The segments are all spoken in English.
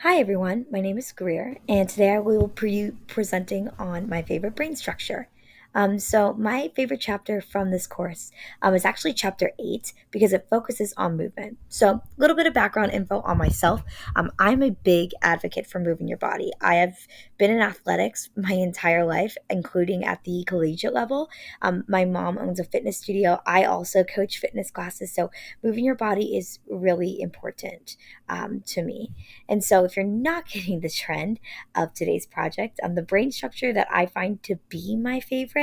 Hi everyone, my name is Greer, and today I will be presenting on my favorite brain structure. So my favorite chapter from this course is actually chapter 8 because it focuses on movement. So a little bit of background info on myself. I'm a big advocate for moving your body. I have been in athletics my entire life, including at the collegiate level. My mom owns a fitness studio. I also coach fitness classes, so moving your body is really important to me. And so, if you're not getting the trend of today's project, the brain structure that I find to be my favorite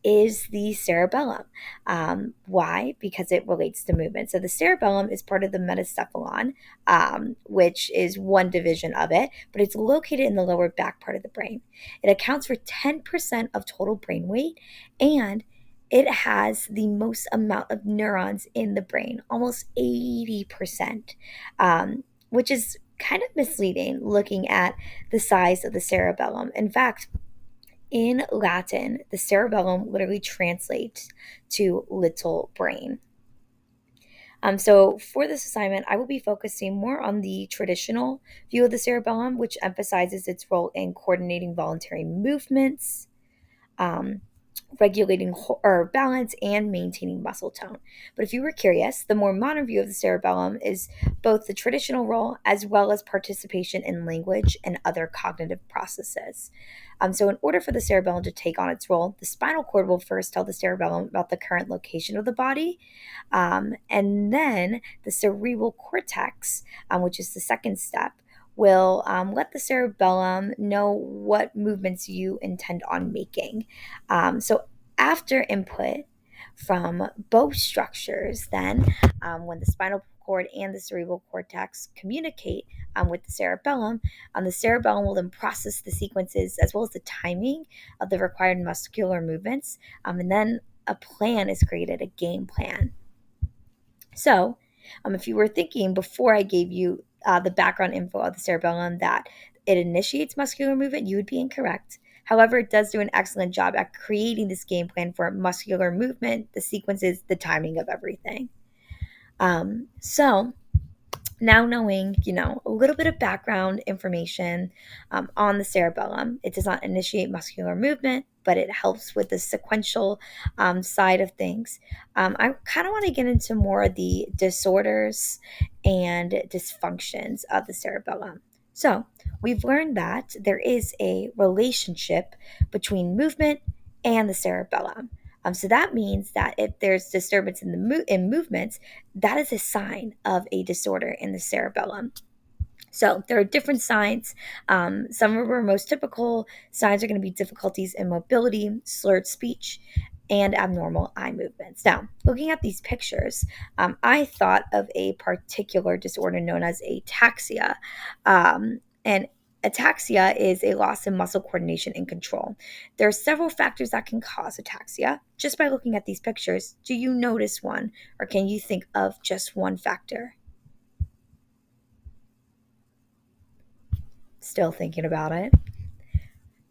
is the cerebellum. Why? Because it relates to movement. So, the cerebellum is part of the metacephalon, which is one division of it, but it's located in the lower back part of the brain. It accounts for 10% of total brain weight, and it has the most amount of neurons in the brain, almost 80%. Which is kind of misleading looking at the size of the cerebellum. In fact, in Latin, the cerebellum literally translates to little brain. So for this assignment, I will be focusing more on the traditional view of the cerebellum, which emphasizes its role in coordinating voluntary movements, um, regulating or balance and maintaining muscle tone. But if you were curious, the more modern view of the cerebellum is both the traditional role as well as participation in language and other cognitive processes. So, in order for the cerebellum to take on its role, the spinal cord will first tell the cerebellum about the current location of the body, and then the cerebral cortex, which is the second step, will let the cerebellum know what movements you intend on making. So after input from both structures, then when the spinal cord and the cerebral cortex communicate with the cerebellum will then process the sequences as well as the timing of the required muscular movements, and then a plan is created, a game plan. So, if you were thinking before I gave you the background info of the cerebellum that it initiates muscular movement, you would be incorrect. However, it does do an excellent job at creating this game plan for muscular movement, the sequences, the timing of everything. So, now knowing a little bit of background information on the cerebellum, it does not initiate muscular movement, but it helps with the sequential side of things. I kind of want to get into more of the disorders and dysfunctions of the cerebellum. So we've learned that there is a relationship between movement and the cerebellum. So that means that if there's disturbance in in movements, that is a sign of a disorder in the cerebellum. So there are different signs. Some of our most typical signs are going to be difficulties in mobility, slurred speech, and abnormal eye movements. Now, looking at these pictures, I thought of a particular disorder known as ataxia. And ataxia is a loss in muscle coordination and control. There are several factors that can cause ataxia. Just by looking at these pictures, do you notice one, or can you think of just one factor? Still thinking about it.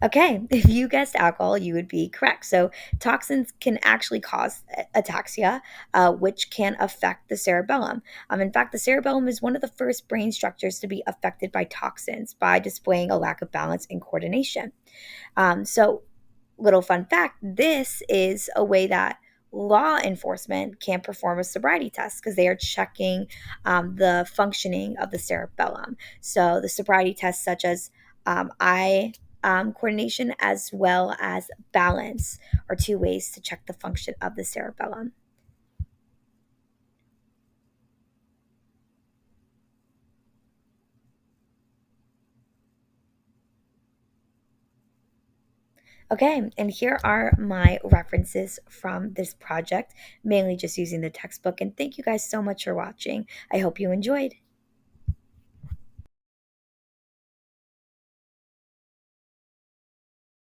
Okay, if you guessed alcohol, you would be correct. So, toxins can actually cause ataxia, which can affect the cerebellum. In fact, the cerebellum is one of the first brain structures to be affected by toxins by displaying a lack of balance and coordination. So, little fun fact, this is a way that law enforcement can perform a sobriety test because they are checking the functioning of the cerebellum. So the sobriety tests such as eye coordination as well as balance are two ways to check the function of the cerebellum. Okay, and here are my references from this project, mainly just using the textbook. And thank you guys so much for watching. I hope you enjoyed.